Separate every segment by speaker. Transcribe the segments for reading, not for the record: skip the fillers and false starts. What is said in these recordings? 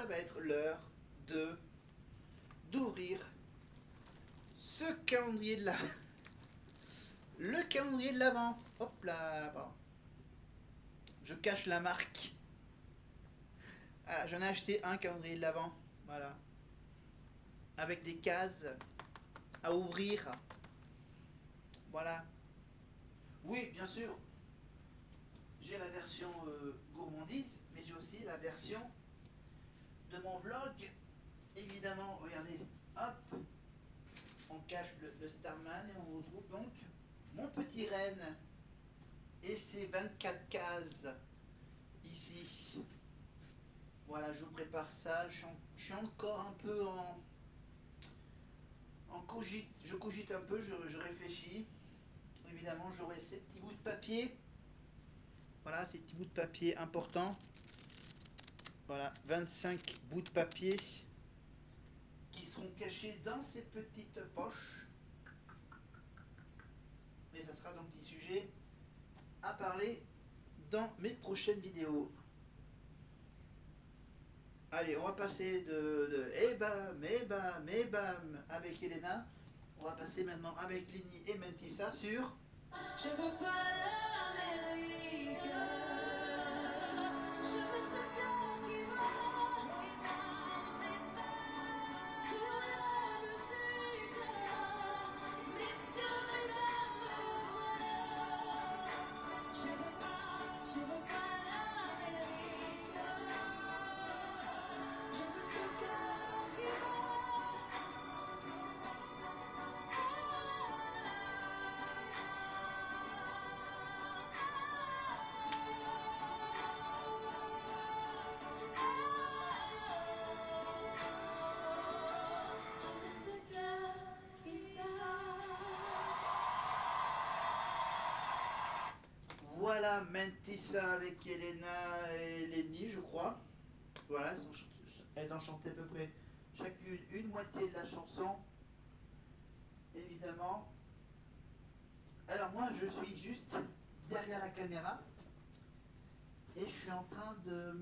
Speaker 1: ça va être l'heure d'ouvrir ce calendrier de l'Avent. Le calendrier de l'Avent. Hop là, pardon. Je cache la marque. Voilà, j'en ai acheté un calendrier de l'Avent. Voilà. Avec des cases à ouvrir. Voilà. Oui, bien sûr. J'ai la version gourmandise, mais j'ai aussi la version de mon vlog. Évidemment, regardez, hop, on cache le Starman et on retrouve donc mon petit renne et ses 24 cases ici. Voilà, je vous prépare ça. Je suis encore un peu en cogite. Je cogite un peu, je réfléchis. Évidemment, j'aurai ces petits bouts de papier. Voilà, ces petits bouts de papier importants. Voilà, 25 bouts de papier qui seront cachés dans ces petites poches. Mais ça sera donc des sujets à parler dans mes prochaines vidéos. Allez, on va passer de eh bam avec Elena. On va passer maintenant avec Lini et Mentissa sur Je veux pas l'Amérique. Je veux ce cœur qui va dans les vagues sur la musique, mais sur les larmes. Je veux pas l'Amérique. Je veux ce cœur qui Voilà, Mentissa avec Elena et Lenny, je crois. Voilà, elles ont chanté à peu près chacune une moitié de la chanson, évidemment. Alors moi, je suis juste derrière la caméra et je suis en train de...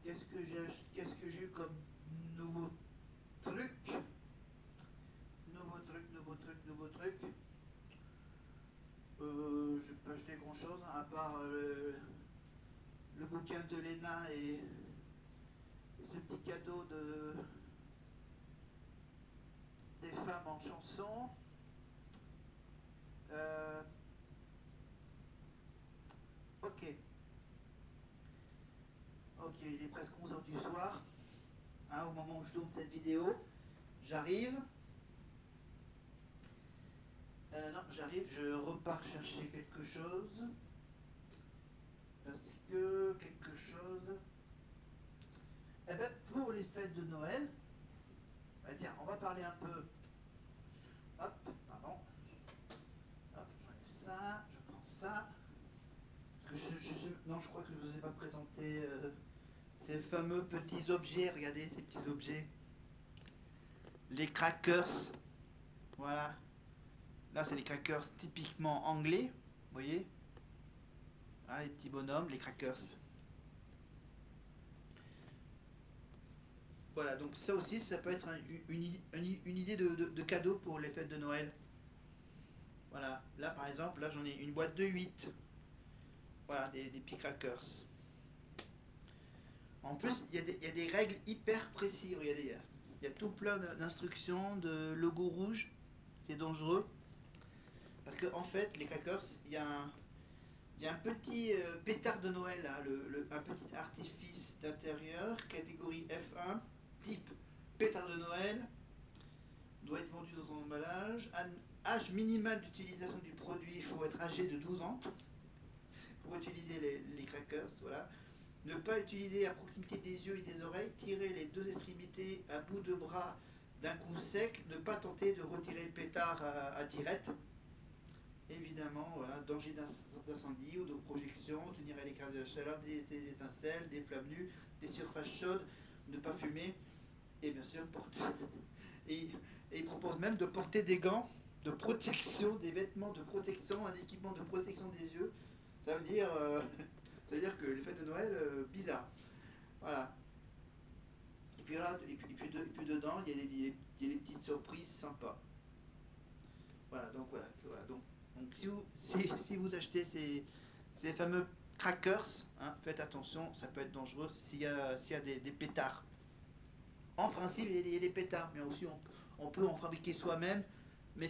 Speaker 1: Qu'est-ce que j'ai eu comme nouveau truc? Nouveau truc. J'ai pas acheté grand chose, hein, à part le bouquin de Lena et ce petit cadeau des femmes en chanson. Ok. Ok, il est presque 11 h du soir. Hein, au moment où je tourne cette vidéo, j'arrive. Non, j'arrive, je repars chercher quelque chose. Parce que quelque chose... Eh ben, pour les fêtes de Noël, bah tiens, on va parler un peu... Hop, pardon. Hop, j'enlève ça, je prends ça. Parce que non, je crois que je ne vous ai pas présenté ces fameux petits objets. Regardez ces petits objets. Les crackers. Voilà. Là, c'est les crackers typiquement anglais. Vous voyez? Voilà, les petits bonhommes, les crackers. Voilà, donc ça aussi, ça peut être une idée de cadeau pour les fêtes de Noël. Voilà, là par exemple, là j'en ai une boîte de 8. Voilà, des petits crackers. En plus, il y a des règles hyper précises. Regardez, il y a tout plein d'instructions, de logos rouges. C'est dangereux. Parce qu'en en fait, les crackers, il y a un petit pétard de Noël, là, un petit artifice d'intérieur, catégorie F1, type pétard de Noël, doit être vendu dans son emballage. Âge minimal d'utilisation du produit, il faut être âgé de 12 ans pour utiliser les crackers. Voilà. Ne pas utiliser à proximité des yeux et des oreilles, tirer les deux extrémités à bout de bras d'un coup sec, ne pas tenter de retirer le pétard à tirette. Évidemment, voilà, danger d'incendie ou de projection, tenir à l'écart de la chaleur, des étincelles, des flammes nues, des surfaces chaudes, ne pas fumer, et bien sûr porter. Et il propose même de porter des gants de protection, des vêtements de protection, un équipement de protection des yeux. Ça veut dire, ça veut dire que les fêtes de Noël, bizarre. Voilà. Et puis, voilà, et puis dedans, il y a les petites surprises sympas. Voilà, donc voilà. Donc si vous achetez ces fameux crackers, hein, faites attention, ça peut être dangereux s'il y a des pétards. En principe, il y a des pétards, mais aussi on peut en fabriquer soi-même, mais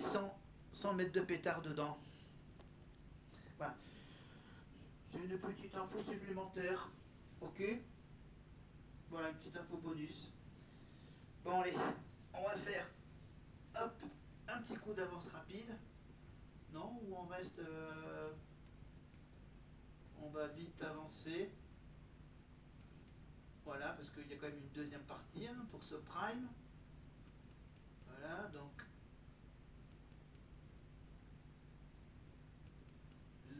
Speaker 1: sans mettre de pétards dedans. Voilà. C'est une petite info supplémentaire. Ok. Voilà, une petite info bonus. Bon, allez, on va faire hop, un petit coup d'avance rapide. Non, ou on reste. On va vite avancer. Voilà, parce qu'il y a quand même une deuxième partie, hein, pour ce Prime. Voilà, donc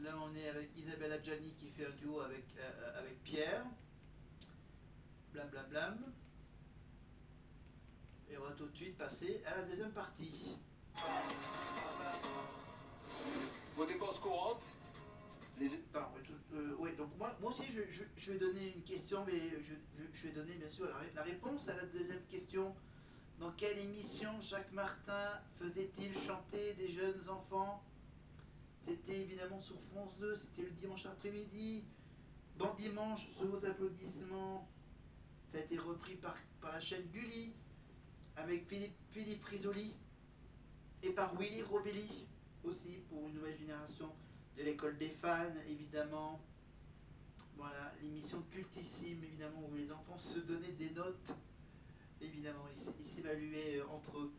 Speaker 1: là on est avec Isabelle Adjani qui fait un duo avec Pierre. Blam blam blam. Et on va tout de suite passer à la deuxième partie.
Speaker 2: Vos dépenses courantes,
Speaker 1: oui, donc moi aussi je vais donner une question, mais je vais donner bien sûr la réponse à la deuxième question. Dans quelle émission Jacques Martin faisait-il chanter des jeunes enfants? C'était évidemment sur France 2, c'était le dimanche après-midi. Bon dimanche, sous vos applaudissements, ça a été repris par la chaîne Gulli, avec Philippe Risoli, et par Willy Robelli, aussi pour une nouvelle génération de l'école des fans, évidemment. Voilà, l'émission cultissime, évidemment, où les enfants se donnaient des notes, évidemment, ils s'évaluaient entre eux.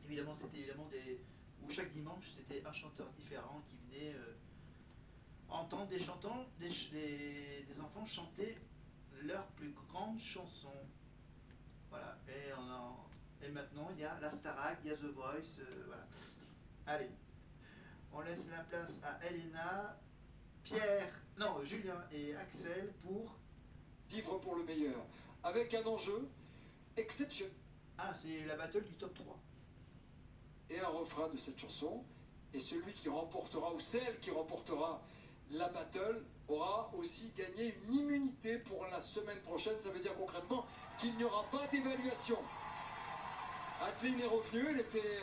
Speaker 1: Évidemment, c'était évidemment où chaque dimanche, c'était un chanteur différent qui venait entendre des enfants chanter leurs plus grandes chansons. Voilà, et maintenant, il y a la Starac, il y a The Voice, voilà. Allez, on laisse la place à Elena, Pierre, non, Julien et Axel pour...
Speaker 2: vivre pour le meilleur, avec un enjeu exceptionnel.
Speaker 1: Ah, c'est la battle du top 3.
Speaker 2: Et un refrain de cette chanson, et celui qui remportera, ou celle qui remportera la battle, aura aussi gagné une immunité pour la semaine prochaine. Ça veut dire concrètement qu'il n'y aura pas d'évaluation. Adeline est revenue, elle était...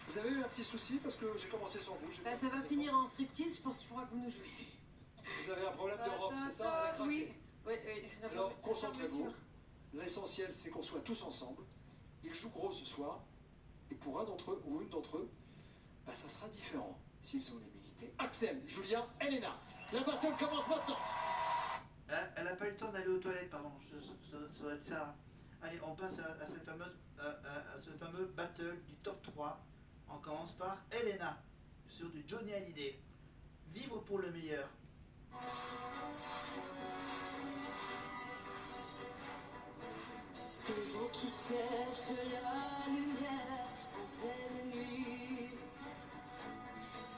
Speaker 2: Vous avez eu un petit souci parce que j'ai commencé sans vous.
Speaker 3: Bah, ça va finir en striptease, je pense qu'il faudra que vous nous jouiez.
Speaker 2: Vous avez un problème de robe, c'est ça?
Speaker 3: Oui, oui.
Speaker 2: Alors concentrez-vous. L'essentiel, c'est qu'on soit tous ensemble. Ils jouent gros ce soir. Et pour un d'entre eux ou une d'entre eux, bah, ça sera différent s'ils ont l'humilité. Axel, Julien, Elena. La battle commence maintenant.
Speaker 1: Elle n'a pas eu le temps d'aller aux toilettes, pardon. Ça doit être ça. Allez, on passe à ce fameux battle du top 3. On commence par Elena, sur du Johnny Hallyday. Vivre pour le meilleur.
Speaker 4: Des gens qui cherchent la lumière en pleine nuit.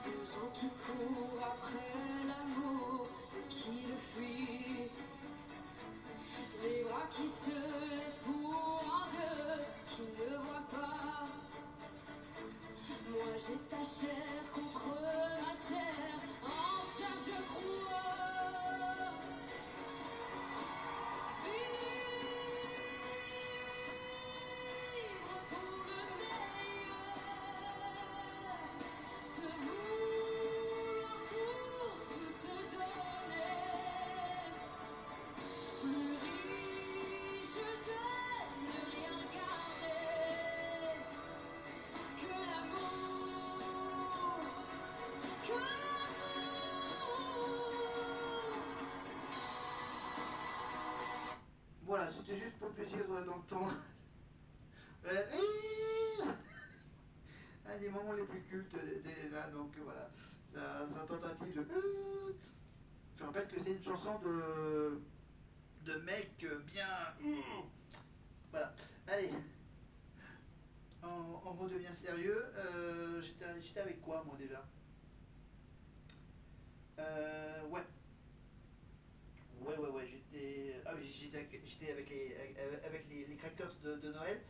Speaker 4: Des gens qui courent après l'amour et qui le fuient. Les bras qui se lèvent pour un Dieu qui ne voit pas. Moi j'ai ta chair contre ma chair, en ça je crois. Vivre pour le meilleur, se vouloir pour tout se donner. Plus riche de ne rien garder que l'amour, que l'amour.
Speaker 1: Voilà, c'était juste pour le plaisir d'entendre un des moments les plus cultes d'Elena. Donc voilà, sa tentative de... Je rappelle que c'est une chanson de mec bien... Voilà, allez, on redevient sérieux. J'étais avec quoi moi déjà? Ouais. Ouais, j'étais... Ah oui, j'étais avec les crackers de Noël,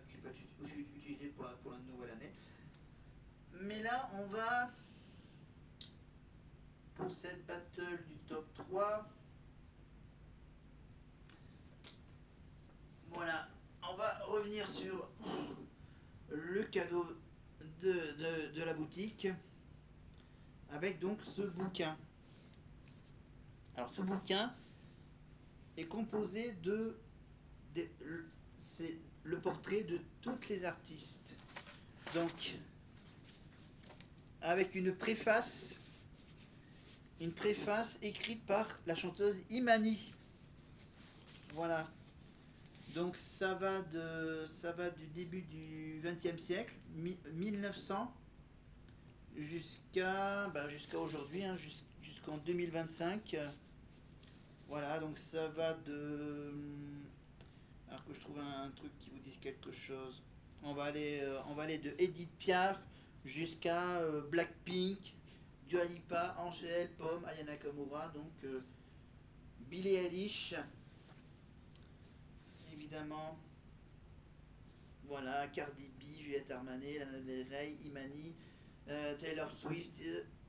Speaker 1: qui peut être aussi utilisé pour la nouvelle année. Mais là, on va, pour cette battle du top 3, finir sur le cadeau de la boutique avec donc ce bouquin. Alors ce bouquin est composé c'est le portrait de toutes les artistes. Donc avec une préface écrite par la chanteuse Imani. Voilà. Donc ça va du début du XXe siècle, 1900, jusqu'à aujourd'hui, hein, jusqu'en 2025. Voilà, donc ça va de... Alors que je trouve un truc qui vous dise quelque chose. On va aller de Edith Piaf jusqu'à Blackpink, Dua Lipa, Angèle, Pomme, Aya Nakamura, donc Billie Eilish, évidemment. Voilà, Cardi B, Juliette Armanet, Lana Del Rey, Imani, Taylor Swift,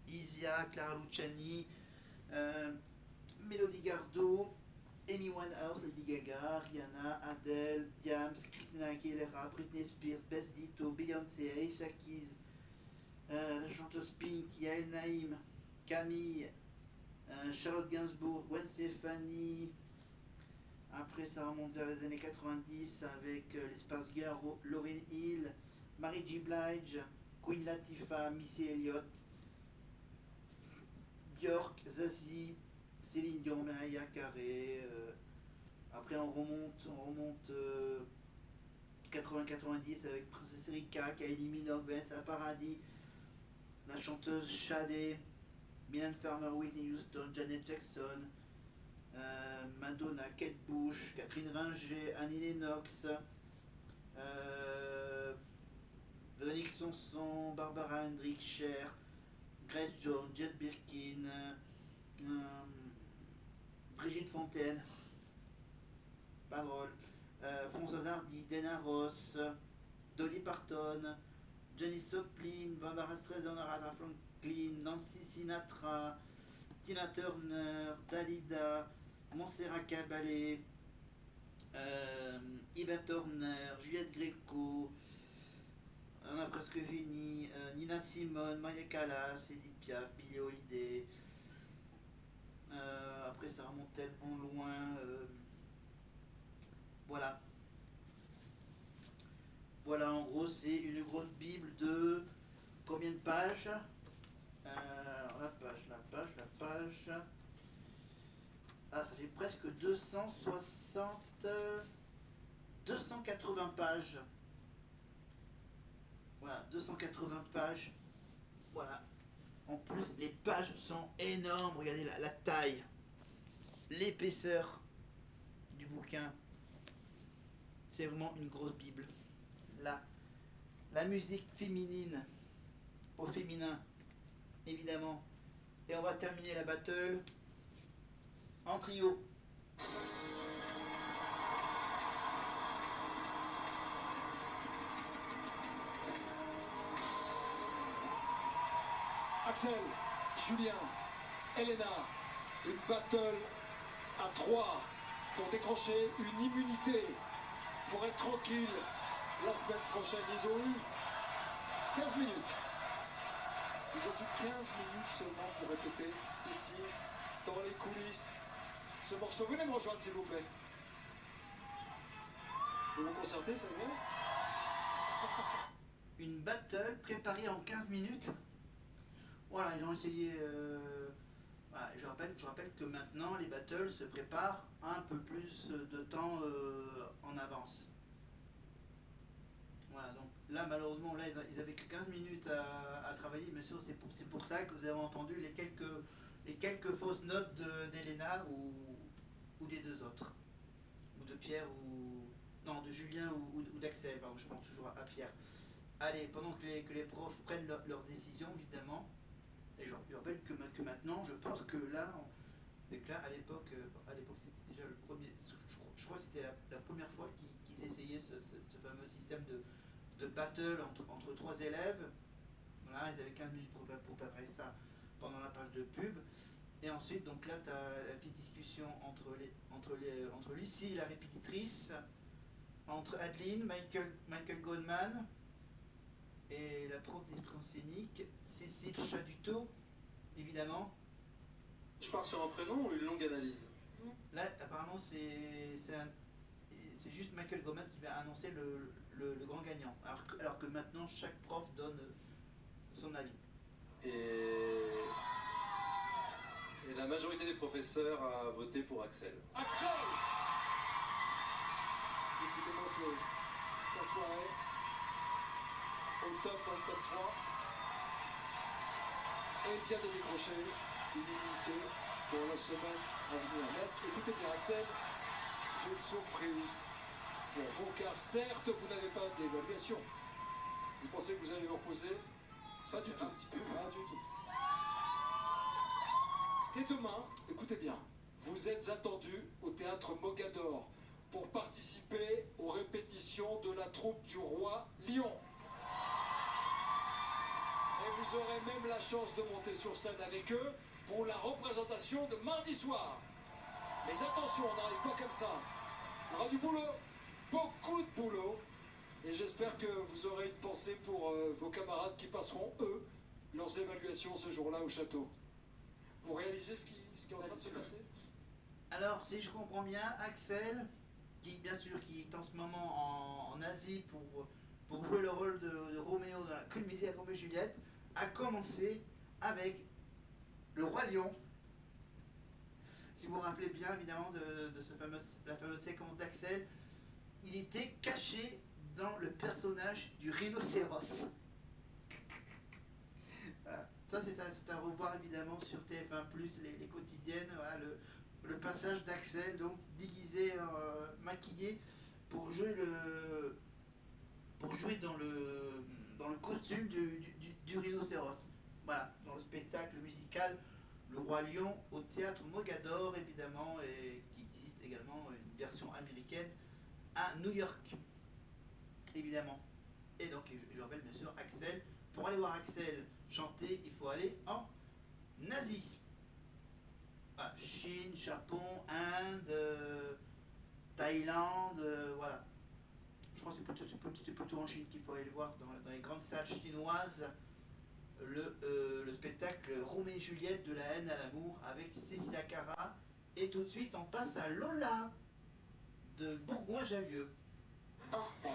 Speaker 1: Isia, Clara Luciani, Melody Gardot, Amy Winehouse, Lady Gaga, Rihanna, Adele, Diams, Christina Aguilera, Britney Spears, Bess Ditto, Beyoncé, Alicia Keys, la chanteuse Pink, Yael Naïm, Camille, Charlotte Gainsbourg, Gwen Stefani. Après ça remonte vers les années 90 avec les Spice Girls, Lauryn Hill, Mary J. Blige, Queen Latifah, Missy Elliott, Björk, Zazie, Céline Dion, Mariah Carey. Après on remonte 80-90 avec Princess Erika, Kylie Minogue, Vanessa Paradis, la chanteuse Sade, Mylène Farmer, Whitney Houston, Janet Jackson, Madonna, Kate Bush, Catherine Ringer, Annie Lennox, Véronique Sanson, Barbara Hendricks, Cher, Grace Jones, Jet Birkin, Brigitte Fontaine, pas drôle, Françoise Hardy, Dana Ross, Dolly Parton, Janis Joplin, Barbara Streisand, Aretha Franklin, Nancy Sinatra, Tina Turner, Dalida, Montserrat Caballé, Yvette Horner, Juliette Gréco, on a presque fini, Nina Simone, Maria Callas, Edith Piaf, Billie Holiday. Après ça remonte tellement loin. Voilà. Voilà, en gros, c'est une grosse Bible de combien de pages? Alors la page. Ah, ça fait presque 280 pages. Voilà, 280 pages. Voilà. En plus, les pages sont énormes. Regardez la taille, l'épaisseur du bouquin. C'est vraiment une grosse Bible. La musique féminine, au féminin, évidemment. Et on va terminer la battle en trio.
Speaker 2: Axel, Julien, Elena, une battle à 3 pour décrocher une immunité, pour être tranquille la semaine prochaine. Ils ont eu 15 minutes. Ils ont eu 15 minutes seulement pour répéter ici, dans les coulisses, ce morceau. Venez me rejoindre s'il vous plaît. Vous vous concertez, c'est vrai?
Speaker 1: Une battle préparée en 15 minutes. Voilà, ils ont essayé... Voilà, je rappelle que maintenant les battles se préparent un peu plus de temps en avance. Voilà, donc là malheureusement là ils avaient que 15 minutes à travailler, bien sûr c'est pour ça que vous avez entendu les quelques fausses notes d'Elena ou des deux autres. Ou de Pierre ou... Non, de Julien ou d'Axel, pardon, je pense toujours à Pierre. Allez, pendant que les profs prennent leur décision évidemment, et je rappelle que maintenant, je pense que là, c'est que là, à l'époque c'était déjà le premier, je crois que c'était la première fois qu'ils essayaient ce fameux système de battle entre trois élèves. Voilà, ils avaient 15 minutes pour préparer ça pendant la page de pub. Et ensuite, donc là, tu as la petite discussion entre Lucie, la répétitrice, entre Adeline, Michael Goldman et la prof d'éducation scénique, Cécile Chaduto, évidemment.
Speaker 5: Je pars sur un prénom ou une longue analyse?
Speaker 1: Là, apparemment, c'est juste Michael Goldman qui va annoncer le grand gagnant. Alors que maintenant, chaque prof donne son avis.
Speaker 5: Et la majorité des professeurs a voté pour Axel.
Speaker 2: Axel! Décidément, c'est sa soirée. Au top dans le top 3. Et il vient de décrocher une immunité pour la semaine à venir. Mais écoutez bien, Axel, j'ai une surprise pour vous, car certes, vous n'avez pas d'évaluation. Vous pensez que vous allez vous reposer? Pas du tout. Un petit peu. Pas du tout. Et demain, écoutez bien, vous êtes attendu au théâtre Mogador pour participer aux répétitions de la troupe du roi Lion. Et vous aurez même la chance de monter sur scène avec eux pour la représentation de mardi soir. Mais attention, on n'arrive pas comme ça. Il y aura du boulot, beaucoup de boulot. Et j'espère que vous aurez une pensée pour vos camarades qui passeront, eux, leurs évaluations ce jour-là au château. Vous réalisez ce qui est en train de se passer?
Speaker 1: Alors, si je comprends bien, Axel, qui bien sûr qui est en ce moment en Asie pour jouer le rôle de Roméo dans la comédie Roméo et Juliette, a commencé avec le roi lion. Si vous vous rappelez bien évidemment de la fameuse séquence d'Axel, il était caché dans le personnage du rhinocéros. Voilà. Ça c'est à revoir évidemment sur TF1+, les quotidiennes, voilà, le passage d'Axel, donc déguisé, maquillé, pour jouer dans le costume du rhinocéros. Voilà, dans le spectacle musical Le Roi Lion au théâtre Mogador, évidemment, et qui existe également une version américaine à New York, évidemment. Et donc, je rappelle bien sûr Axel. Pour aller voir Axel chanter, il faut aller en Asie. Voilà, Chine, Japon, Inde, Thaïlande, voilà. Je crois que c'est plutôt en Chine qu'il faut aller le voir, dans les grandes salles chinoises, le spectacle Roméo et Juliette de la haine à l'amour avec Cécilia Cara. Et tout de suite, on passe à Lola de Bourgoin-Jallieu.
Speaker 4: Orphée.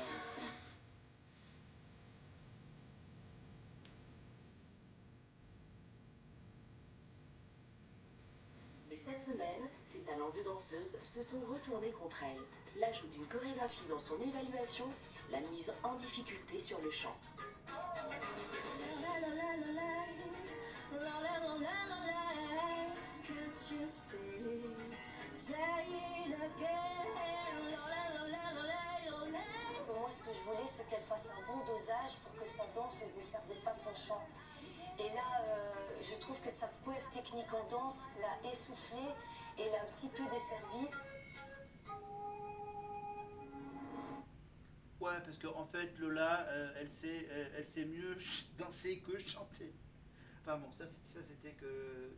Speaker 4: Mais cette semaine, ses talents de danseuse se sont retournés contre elle. L'ajout d'une chorégraphie dans son évaluation l'a mise en difficulté sur le chant. Moi, ce que je voulais, c'est qu'elle fasse un bon dosage pour que sa danse ne desserve pas son chant. Et là, je trouve que sa prouesse technique en danse l'a essoufflée et l'a un petit peu desservie.
Speaker 1: Ouais, parce qu'en fait, Lola, elle sait mieux danser que chanter. Enfin bon, ça c'était que